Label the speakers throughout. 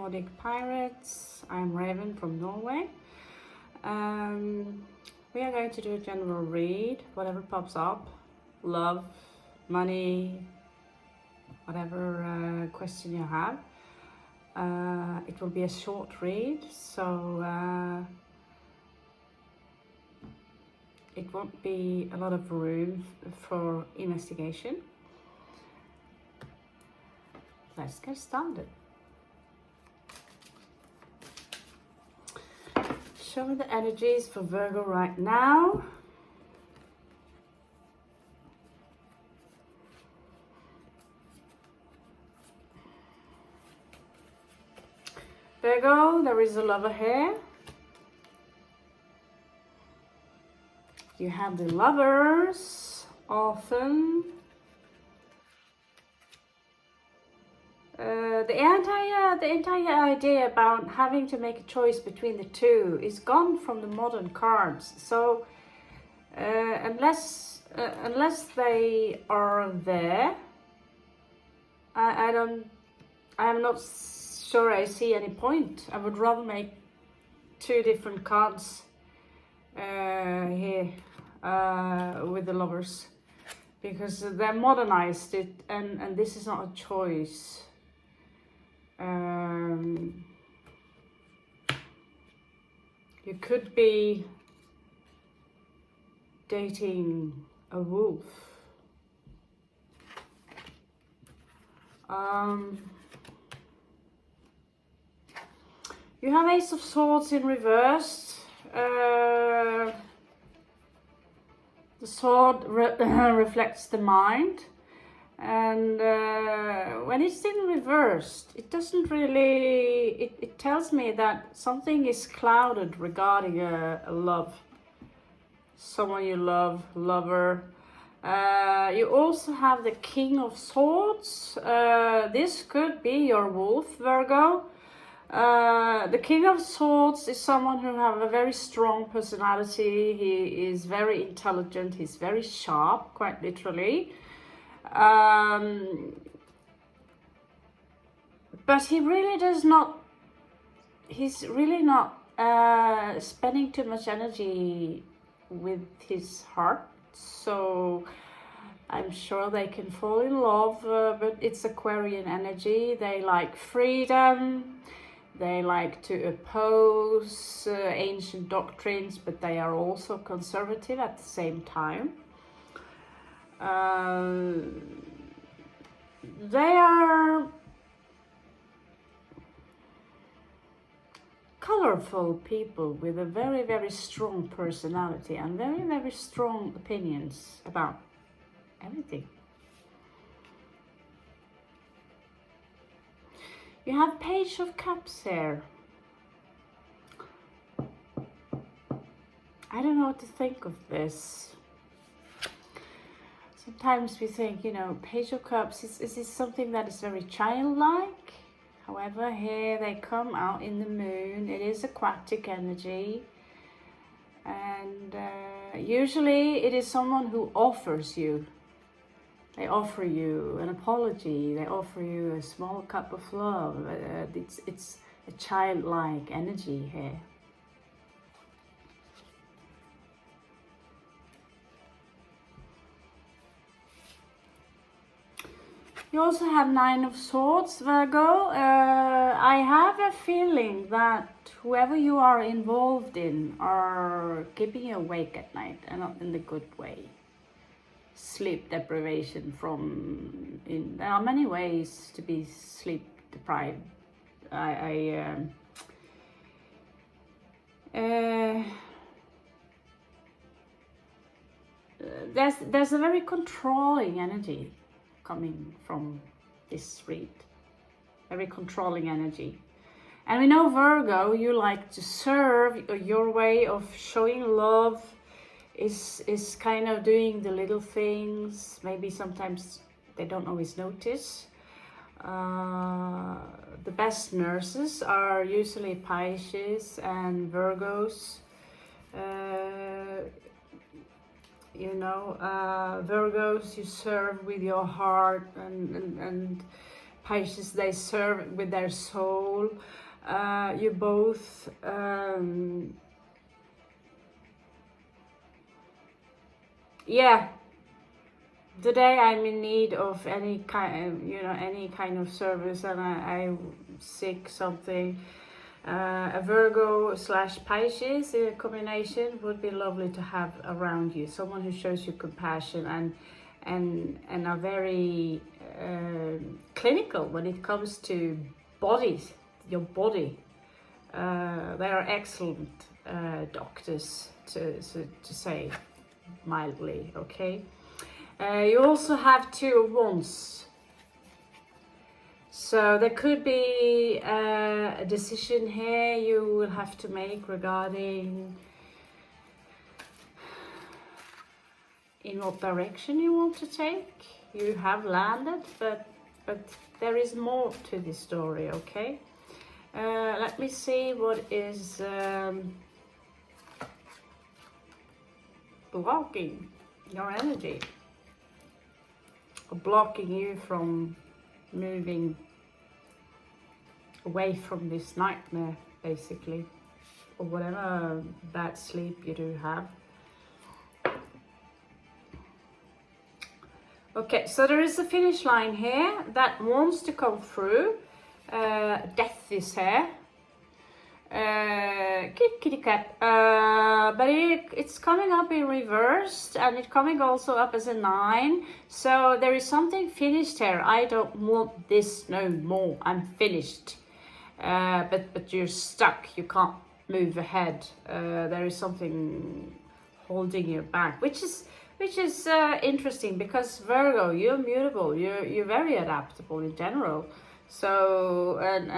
Speaker 1: Nordic Pirates. I'm Raven from Norway. We are going to do a general read, whatever pops up, love, money, whatever question you have. It will be a short read, so it won't be a lot of room for investigation. Let's get started. Show me the energies for Virgo right now. Virgo, there is a lover here. You have the lovers often. The entire idea about having to make a choice between the two is gone from the modern cards. So unless they are there, I'm not sure I see any point. I would rather make two different cards here with the lovers, because they're modernized it, and this is not a choice. You could be dating a wolf. You have Ace of Swords in reverse. The sword reflects the mind, and when it's in reversed, it doesn't really, it tells me that something is clouded regarding a love, someone you love, lover. You also have the King of Swords. This could be your wolf, Virgo. The King of Swords is someone who has a very strong personality. He is very intelligent. He's very sharp, quite literally. But he really does not, he's really not spending too much energy with his heart. So I'm sure they can fall in love, but it's Aquarian energy. They like freedom. They like to oppose ancient doctrines, but they are also conservative at the same time. They are colorful people with a very, very strong personality and very, very strong opinions about everything. You have Page of Cups here. I don't know what to think of this. Sometimes we think, you know, Page of Cups, is this something that is very childlike? However, here they come out in the moon. It is aquatic energy. And usually it is someone who offers you. They offer you an apology. They offer you a small cup of love. It's a childlike energy here. You also have Nine of Swords, Virgo. I have a feeling that whoever you are involved in are keeping you awake at night, and not in the good way. Sleep deprivation there are many ways to be sleep deprived. There's a very controlling energy coming from this read, very controlling energy. And we know, Virgo, you like to serve. Your way of showing love is kind of doing the little things. Maybe sometimes they don't always notice. The best nurses are usually Pisces and Virgos. You know, Virgos, you serve with your heart, and Pisces, they serve with their soul. You both yeah, today I'm in need of any kind, you know, any kind of service, and I'm sick something. A Virgo / Pisces combination would be lovely to have around you. Someone who shows you compassion and are very clinical when it comes to bodies, your body. They are excellent doctors, to say mildly, okay? You also have 2 of Wands. So there could be a decision here you will have to make regarding in what direction you want to take. You have landed, but there is more to this story, okay? Let me see what is blocking your energy, or blocking you from moving away from this nightmare, basically, or whatever bad sleep you do have. Okay, so there is a finish line here that wants to come through. Death is here. Kitty cat. But it's coming up in reversed, and it's coming also up as a 9. So there is something finished here. I don't want this no more. I'm finished. But you're stuck. You can't move ahead. There is something holding you back, which is interesting, because Virgo, you're mutable. You're very adaptable in general. So, and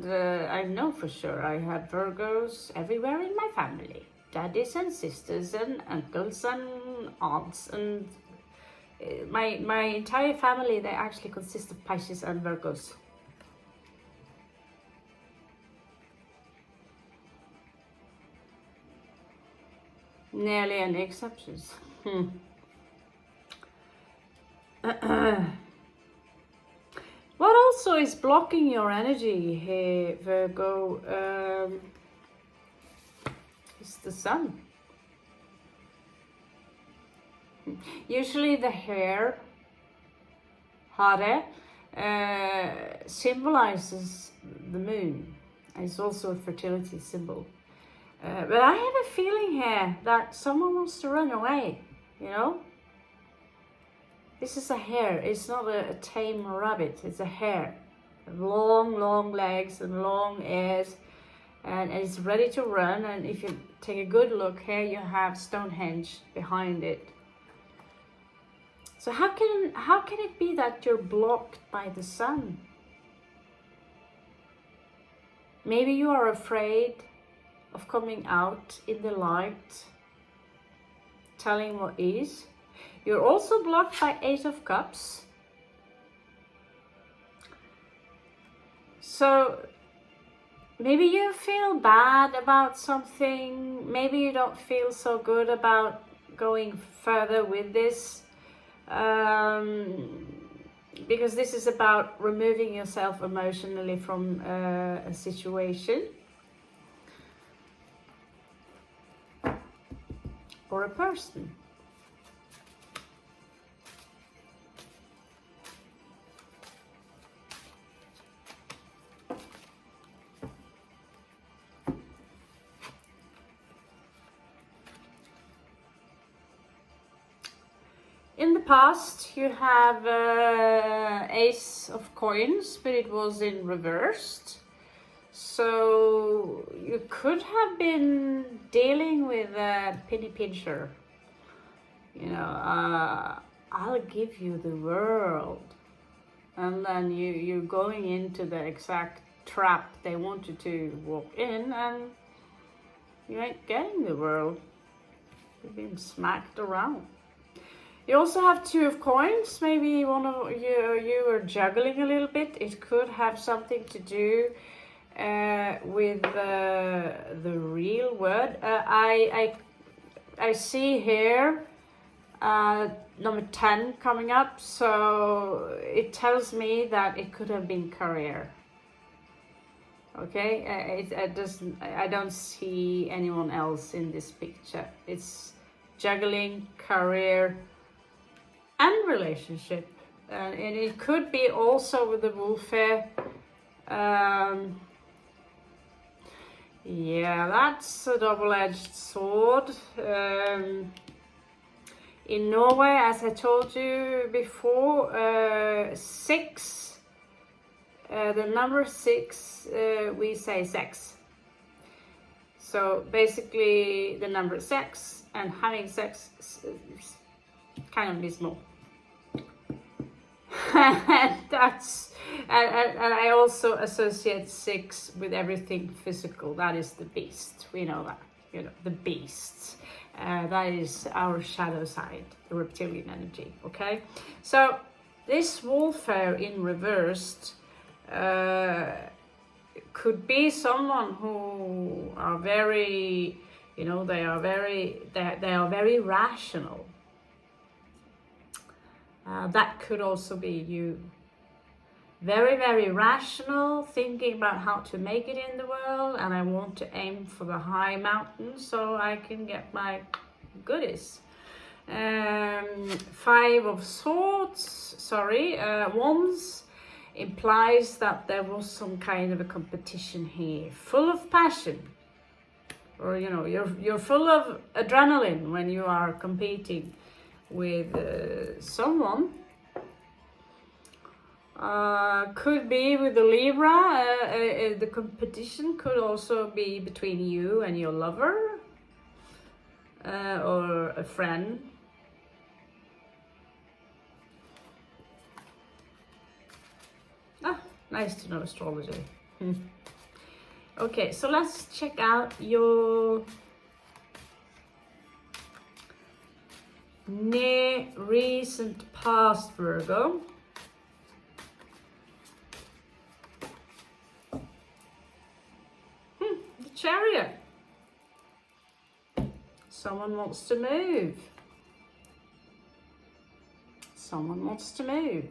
Speaker 1: I know for sure I have Virgos everywhere in my family. Daddies and sisters and uncles and aunts, and my entire family, they actually consist of Pisces and Virgos. Nearly any exceptions. What also is blocking your energy here, Virgo, is the sun. Usually the hair, hare, symbolizes the moon. It's also a fertility symbol. But I have a feeling here that someone wants to run away, you know? This is a hare. It's not a tame rabbit. It's a hare. Long legs and long ears. And it's ready to run. And if you take a good look here, you have Stonehenge behind it. So how can it be that you're blocked by the sun? Maybe you are afraid of coming out in the light, telling what is. You're also blocked by 8 of Cups. So maybe you feel bad about something. Maybe you don't feel so good about going further with this. Because this is about removing yourself emotionally from a situation or a person. In the past, you have Ace of Coins, but it was in reversed. So you could have been dealing with a penny pincher. You know, I'll give you the world. And then you're going into the exact trap they want you to walk in, and you ain't getting the world. You've been smacked around. You also have 2 of Coins. Maybe one of you are juggling a little bit. It could have something to do with the real word. I see here number 10 coming up, so it tells me that it could have been career. Okay, I don't see anyone else in this picture. It's juggling, career, and relationship, and it could be also with the wolf here. Yeah, that's a double-edged sword. In Norway, as I told you before, 6. The number 6, we say sex. So basically the number 6 and having sex is kind of dismal. and I also associate 6 with everything physical. That is the beast. We know that, you know, the beast. That is our shadow side, the reptilian energy. Okay, so this warfare in reversed could be someone who are very, you know, they are very rational. That could also be you. Very, very rational, thinking about how to make it in the world, and I want to aim for the high mountain so I can get my goodies. 5 of swords, wands, implies that there was some kind of a competition here, full of passion, or you know, you're full of adrenaline when you are competing with someone. Could be with the Libra. The competition could also be between you and your lover, or a friend. Nice to know astrology. Okay, so let's check out your near recent past, Virgo. The Chariot. Someone wants to move. Someone wants to move.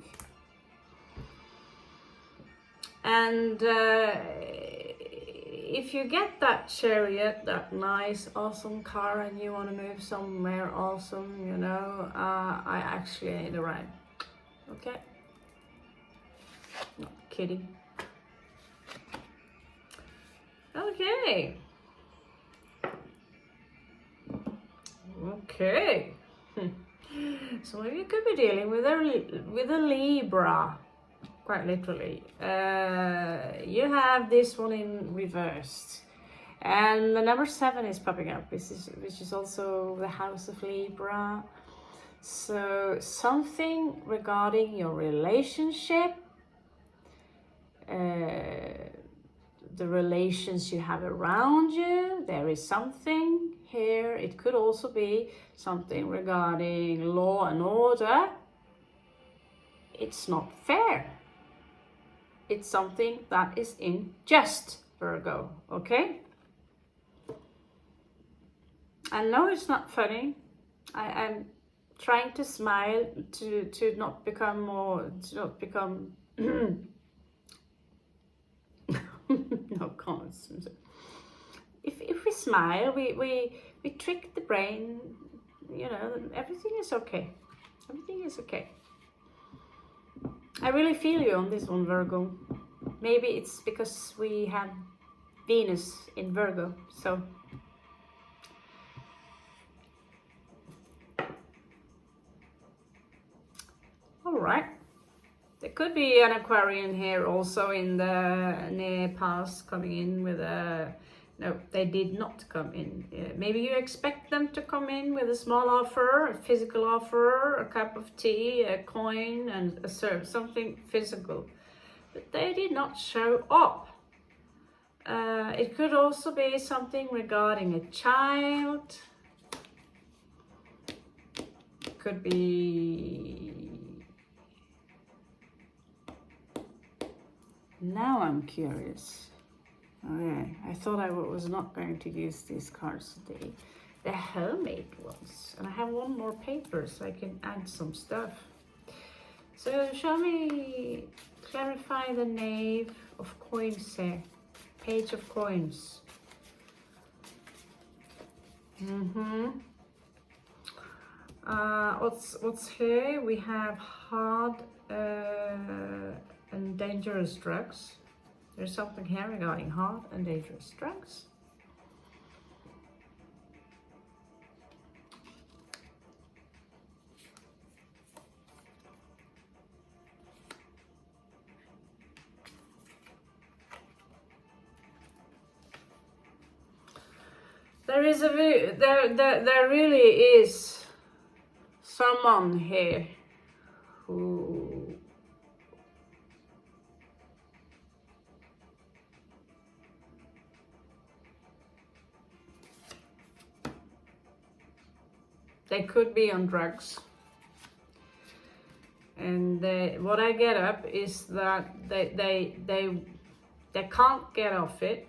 Speaker 1: And if you get that Chariot, that nice, awesome car, and you want to move somewhere awesome, you know, I actually need a ride. Okay? Not kidding. Okay. Okay. So you could be dealing with a Libra. Quite literally. You have this one in reversed, and the number 7 is popping up, which is also the house of Libra. So something regarding your relationship, the relations you have around you, there is something here. It could also be something regarding law and order. It's not fair. It's something that is unjust, Virgo, okay? I know it's not funny. I'm trying to smile to not become more, to not become, no comments. If we smile, we trick the brain, you know, everything is okay. Everything is okay. I really feel you on this one, Virgo. Maybe it's because we have Venus in Virgo, so. All right. There could be an Aquarian here also in the near past coming in with a... No, they did not come in. Maybe you expect them to come in with a small offer, a physical offer, a cup of tea, a coin, and a serve, something physical. But they did not show up. It could also be something regarding a child. Could be... Now I'm curious. Okay, I thought I was not going to use these cards today. They're homemade ones. And I have one more paper so I can add some stuff. So shall we clarify the knave of coins here? Page of coins. What's here? We have hard and dangerous drugs. There's something here regarding hard and dangerous drugs. There really is someone here who they could be on drugs, and what I get up is that they can't get off it.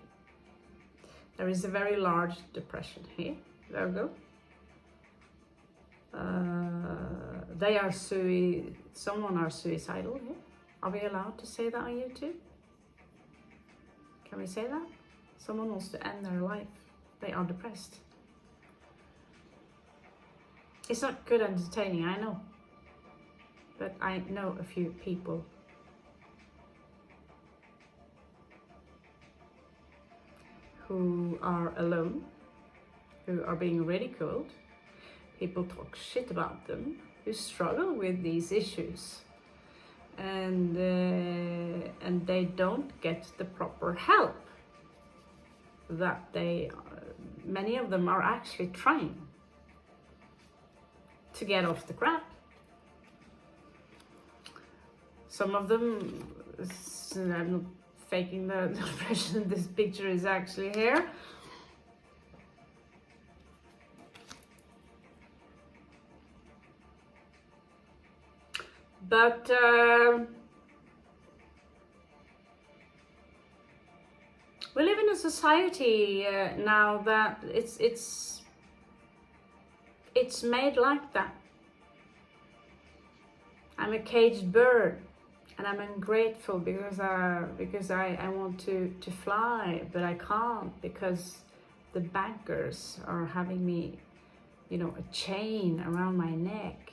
Speaker 1: There is a very large depression here, Virgo. They are someone are suicidal here. Are we allowed to say that on YouTube? Can we say that? Someone wants to end their life. They are depressed. It's not good entertaining, I know. But I know a few people who are alone, who are being ridiculed. People talk shit about them, who struggle with these issues, and they don't get the proper help that many of them are actually trying to get off the crap. Some of them, I'm not faking the impression, this picture is actually here. But we live in a society now that it's made like that. I'm a caged bird, and I'm ungrateful because I want to fly, but I can't because the bankers are having me, you know, a chain around my neck.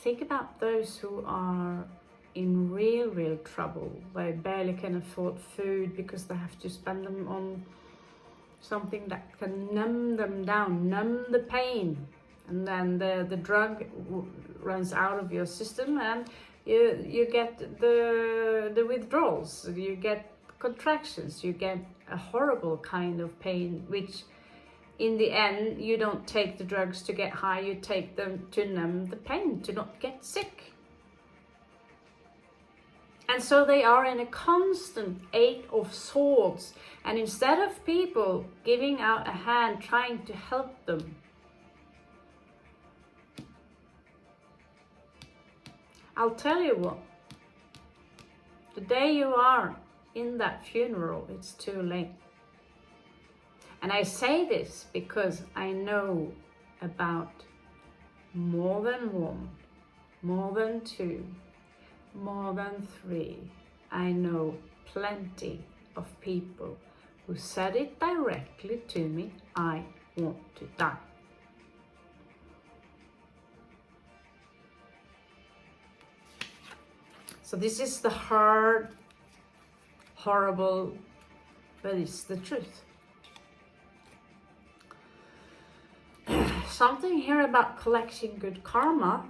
Speaker 1: Think about those who are in real trouble. They barely can afford food because they have to spend them on something that can numb them down, numb the pain. And then the drug runs out of your system, and you get the withdrawals, you get contractions, you get a horrible kind of pain, which in the end you don't take the drugs to get high, you take them to numb the pain, to not get sick. And so they are in a constant 8 of swords, and instead of people giving out a hand trying to help them, I'll tell you what, the day you are in that funeral, it's too late. And I say this because I know about more than one, more than two, more than three. I know plenty of people who said it directly to me, I want to die. So this is the hard, horrible, but it's the truth. Something here about collecting good karma.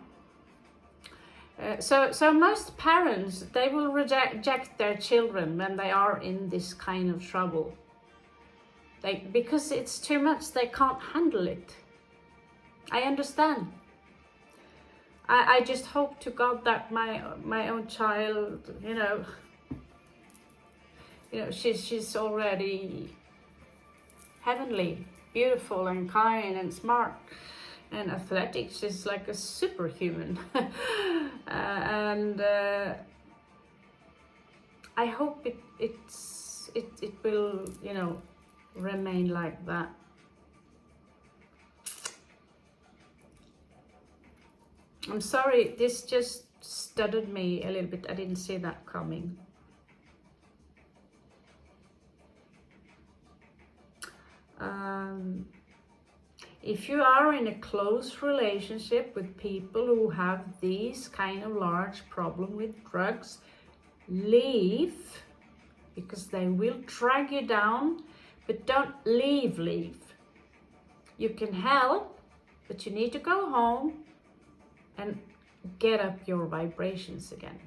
Speaker 1: So most parents, they will reject their children when they are in this kind of trouble. Because it's too much, they can't handle it. I understand. I just hope to God that my own child, you know, she's already heavenly, beautiful and kind and smart and athletic. She's like a superhuman. And I hope it will, you know, remain like that. I'm sorry, this just stuttered me a little bit. I didn't see that coming. If you are in a close relationship with people who have these kind of large problem with drugs, leave, because they will drag you down, but don't leave. You can help, but you need to go home and get up your vibrations again.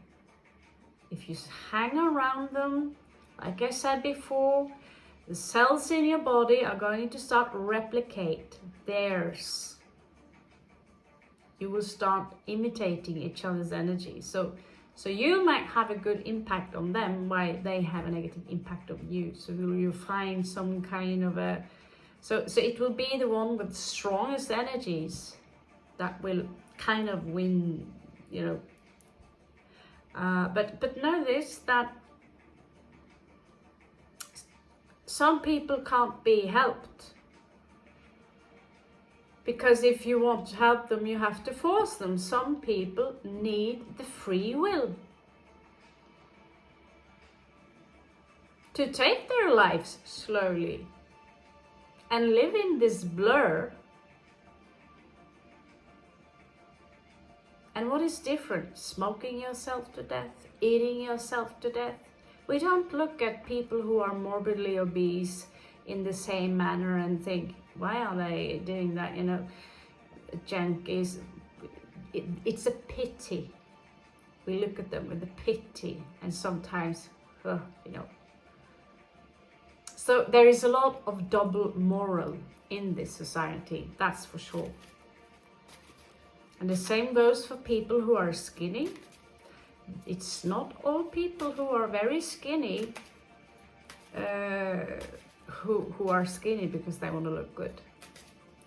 Speaker 1: If you hang around them, like I said before, the cells in your body are going to start replicate theirs. You will start imitating each other's energy. So you might have a good impact on them while they have a negative impact on you. So you find some kind of a... So it will be the one with the strongest energies that will kind of win, you know. But know this, that some people can't be helped. Because if you want to help them, you have to force them. Some people need the free will to take their lives slowly and live in this blur. And what is different? Smoking yourself to death, eating yourself to death. We don't look at people who are morbidly obese in the same manner and think, why are they doing that? You know, junkies. It's a pity. We look at them with a pity, and sometimes, you know. So there is a lot of double moral in this society, that's for sure. And the same goes for people who are skinny. It's not all people who are very skinny who are skinny because they want to look good.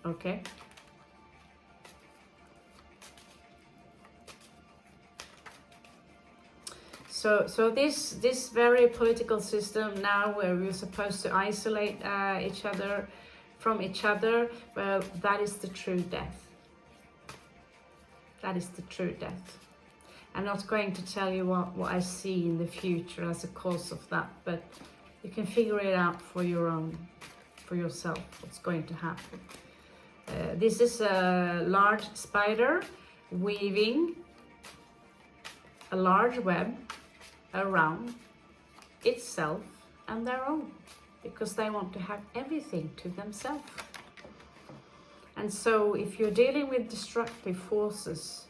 Speaker 1: Okay? So this very political system now, where we're supposed to isolate each other from each other, well, that is the true death. That is the true death. I'm not going to tell you what I see in the future as a cause of that, but you can figure it out for yourself, what's going to happen. This is a large spider weaving a large web around itself and their own, because they want to have everything to themselves. And so if you're dealing with destructive forces,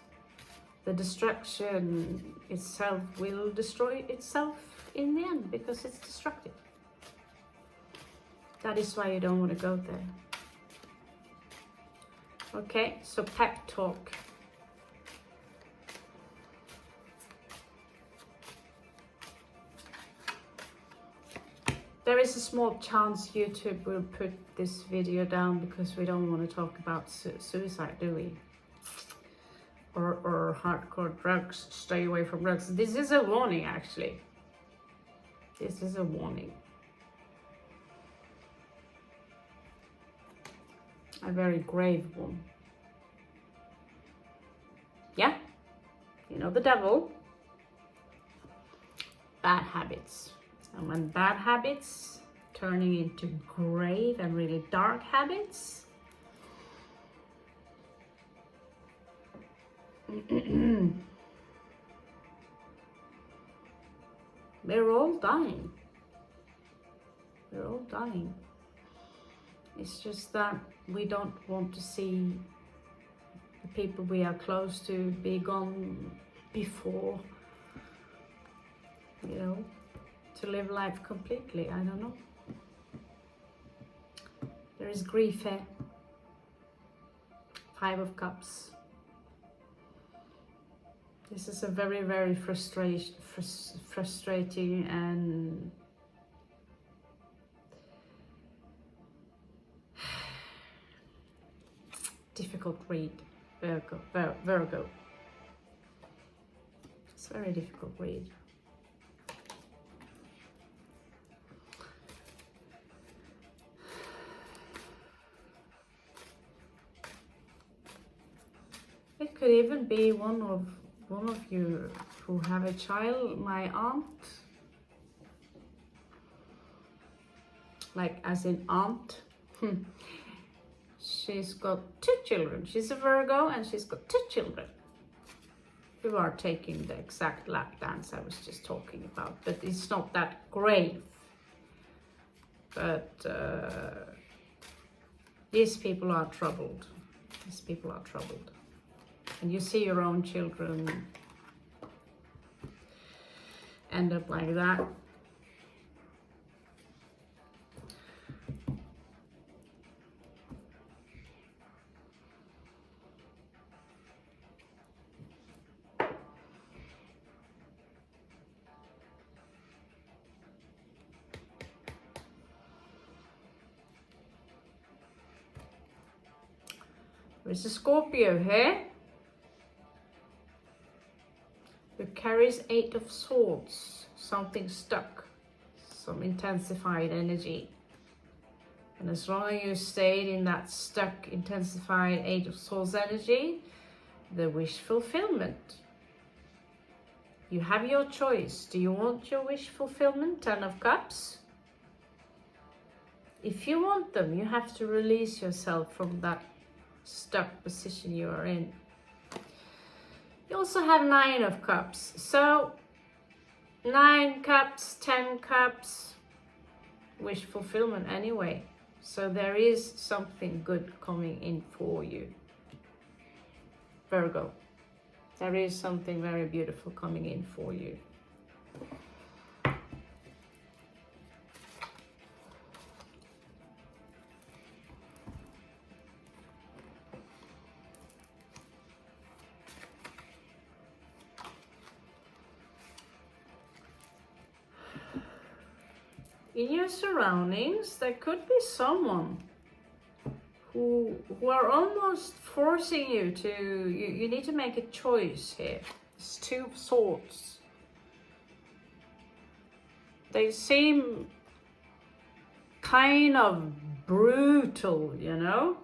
Speaker 1: the destruction itself will destroy itself in the end, because it's destructive. That is why you don't want to go there. Okay, so pep talk. There is a small chance YouTube will put this video down because we don't want to talk about suicide, do we? Or hardcore drugs. Stay away from drugs. This is a warning, actually. This is a warning. A very grave one. Yeah? You know the devil. Bad habits. And when bad habits turning into grave and really dark habits, we're all dying. We're all dying. It's just that we don't want to see the people we are close to be gone before, you know, to live life completely. I don't know. There is grief here. 5 of Cups. This is a very, very frustrating and difficult read, Virgo. It's a very difficult read. It could even be one of you who have a child. My aunt, like as in aunt, she's got 2 children. She's a Virgo and she's got 2 children who are taking the exact lap dance I was just talking about. But it's not that grave. But these people are troubled. These people are troubled. And you see your own children end up like that. There's a Scorpio here who carries 8 of Swords, something stuck, some intensified energy. And as long as you stayed in that stuck, intensified 8 of Swords energy, the wish fulfillment. You have your choice. Do you want your wish fulfillment? 10 of Cups. If you want them, you have to release yourself from that stuck position you are in. You also have 9 of Cups. So 9 cups, 10 cups, wish fulfillment anyway. So there is something good coming in for you, Virgo. There is something very beautiful coming in for you. In your surroundings, there could be someone who are almost forcing you to, you need to make a choice here. It's 2 of Swords. They seem kind of brutal, you know.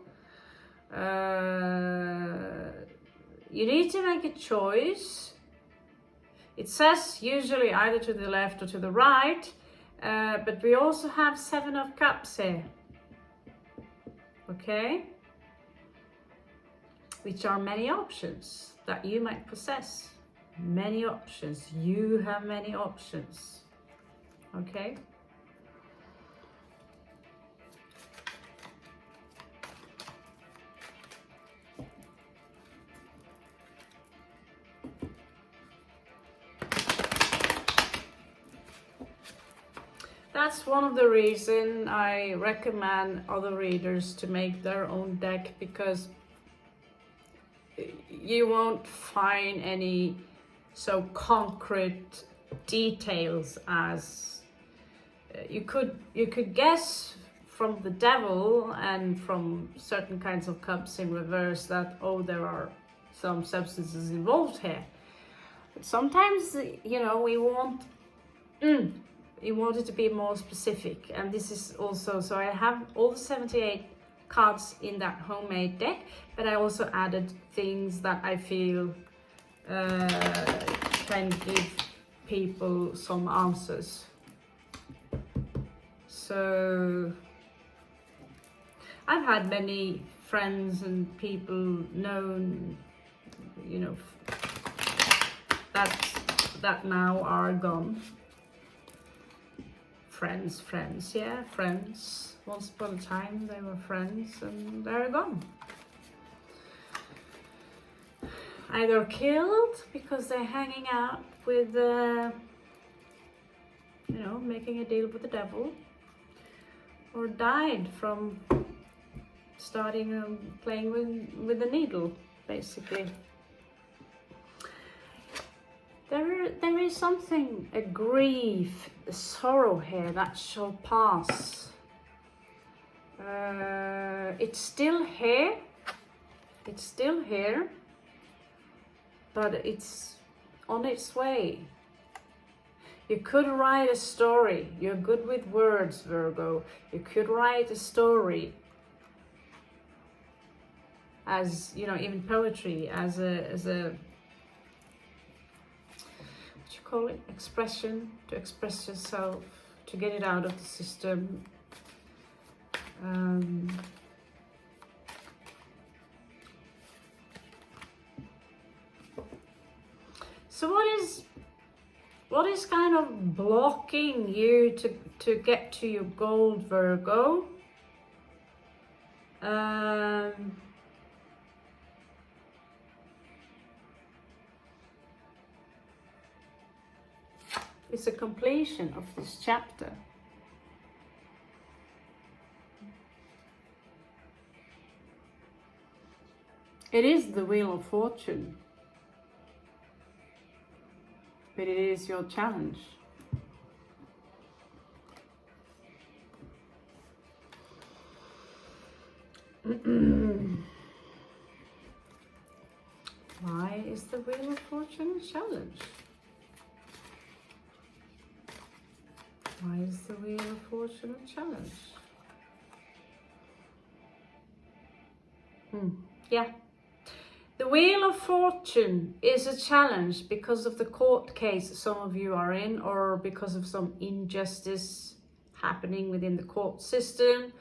Speaker 1: You need to make a choice. It says usually either to the left or to the right. But we also have 7 of Cups here, okay? Which are many options that you might possess. Many options. You have many options, okay? That's one of the reasons I recommend other readers to make their own deck, because you won't find any so concrete details as you could guess from the Devil and from certain kinds of cups in reverse that, oh, there are some substances involved here. But sometimes, you know, we want it to be more specific, and this is also, so I have all the 78 cards in that homemade deck, but I also added things that I feel can give people some answers. So I've had many friends and people known, you know, that now are gone. Friends, yeah, friends. Once upon a time they were friends and they're gone. Either killed because they're hanging out with, you know, making a deal with the devil, or died from starting playing with the needle, basically. There is something, a grief, a sorrow here that shall pass. It's still here. It's still here. But it's on its way. You could write a story. You're good with words, Virgo. You could write a story as, you know, even poetry as a what you call it, expression, to express yourself, to get it out of the system. So what is kind of blocking you to get to your goal, Virgo? It's a completion of this chapter. It is the Wheel of Fortune, but it is your challenge. Why is the Wheel of Fortune a challenge? Why is the Wheel of Fortune a challenge? Yeah. The Wheel of Fortune is a challenge because of the court case some of you are in, or because of some injustice happening within the court system,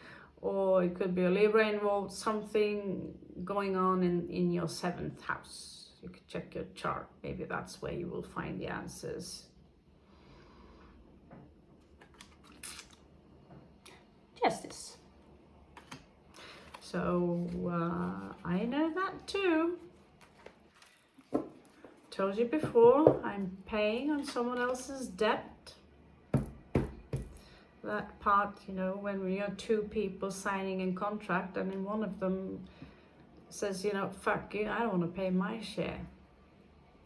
Speaker 1: or it could be a Libra involved, something going on in your 7th house. You could check your chart. Maybe that's where you will find the answers. Justice. So I know that too. Told you before, I'm paying on someone else's debt. That part, you know, when we are 2 people signing a contract and then one of them says, you know, fuck you, I don't want to pay my share.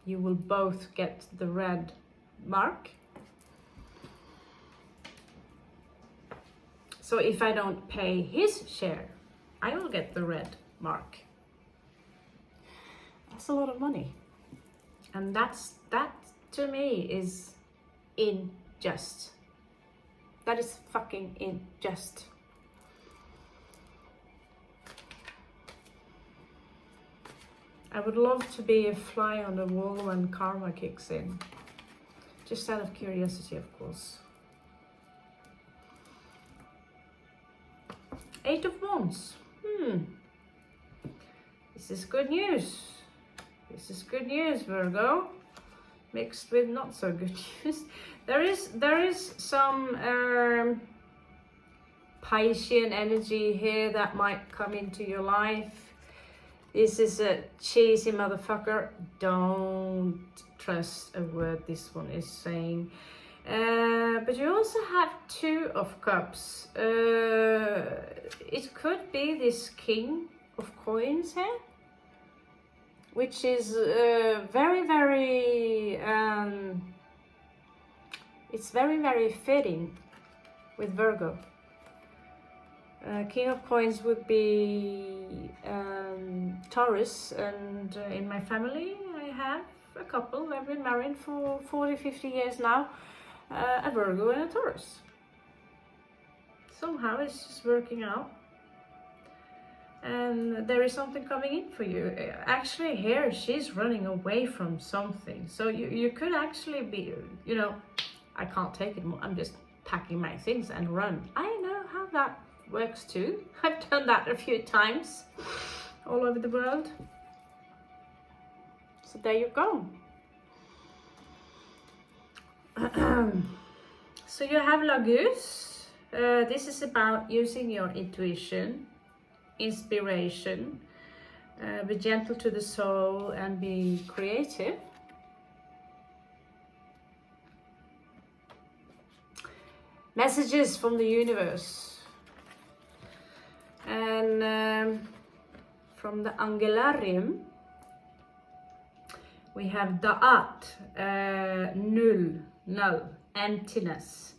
Speaker 1: You will both get the red mark. So if I don't pay his share, I will get the red mark. That's a lot of money. And that to me is unjust. That is fucking unjust. I would love to be a fly on the wall when karma kicks in. Just out of curiosity, of course. 8 of Wands. This is good news. This is good news, Virgo. Mixed with not so good news. There is some Piscean energy here that might come into your life. This is a cheesy motherfucker. Don't trust a word this one is saying. But you also have 2 of Cups. It could be this King of Coins here, which is very, very, it's very, very fitting with Virgo. King of Coins would be Taurus, and in my family I have a couple. I've been married for 40-50 years now, a Virgo and a Taurus. Somehow it's just working out. And there is something coming in for you. Actually here she's running away from something. So you could actually be, you know, I can't take it more. I'm just packing my things and run. I know how that works too. I've done that a few times all over the world. So there you go. So you have Lagus. This is about using your intuition, inspiration, be gentle to the soul and be creative. Messages from the universe. And from the Angelarium we have Da'at, null, emptiness.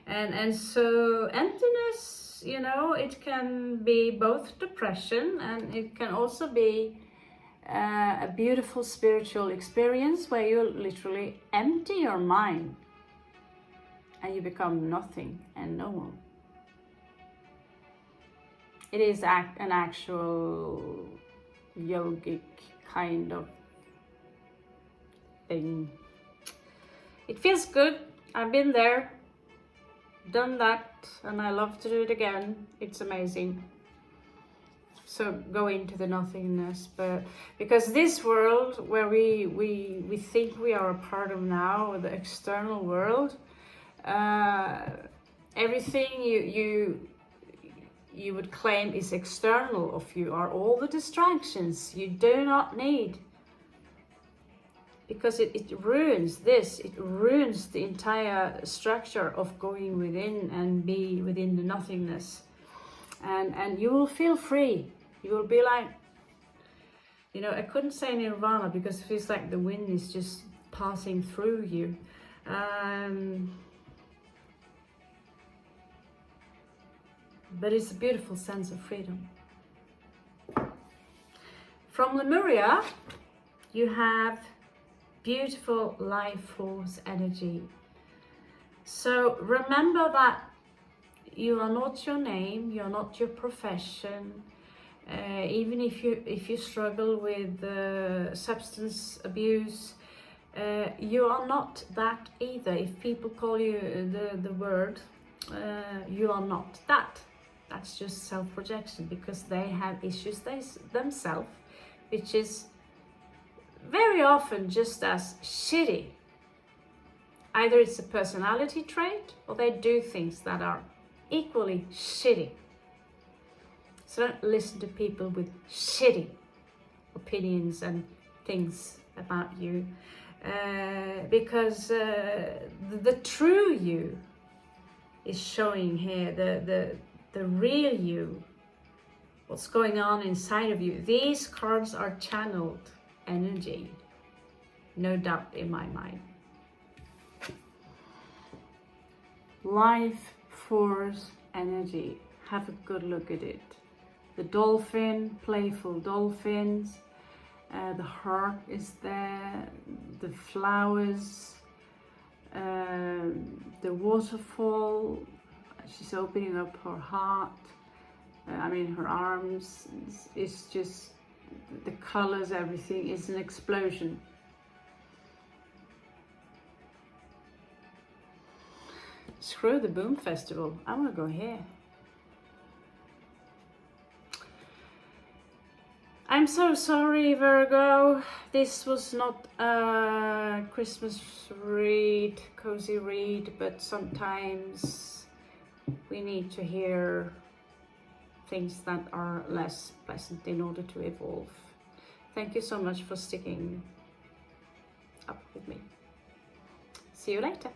Speaker 1: And so emptiness, you know, it can be both depression and it can also be a beautiful spiritual experience where you literally empty your mind and you become nothing and no one. It is an actual yogic kind of thing. It feels good. I've been there, done that, and I love to do it again. It's amazing. So go into the nothingness, but because this world where we think we are a part of now, the external world, everything you would claim is external of you are all the distractions you do not need, because it ruins this, it ruins the entire structure of going within and be within the nothingness, and you will feel free. You will be like, you know, I couldn't say nirvana because it feels like the wind is just passing through you. But it's a beautiful sense of freedom. From Lemuria, you have beautiful life force energy. So remember that you are not your name, you're not your profession. Even if you struggle with substance abuse, you are not that either. If people call you the word, you are not that. That's just self-projection, because they have issues themselves, which is very often just as shitty. Either it's a personality trait or they do things that are equally shitty. So don't listen to people with shitty opinions and things about you, because the true you is showing here, the real you, what's going on inside of you. These cards are channeled energy, no doubt in my mind. Life force energy, have a good look at it. The dolphin, playful dolphins, the heart is there, the flowers, the waterfall, she's opening up her heart, her arms. It's just the colors, everything is an explosion. Screw the Boom Festival, I want to go here. I'm so sorry, Virgo. This was not a Christmas read, cozy read, but sometimes we need to hear things that are less pleasant in order to evolve. Thank you so much for sticking up with me. See you later.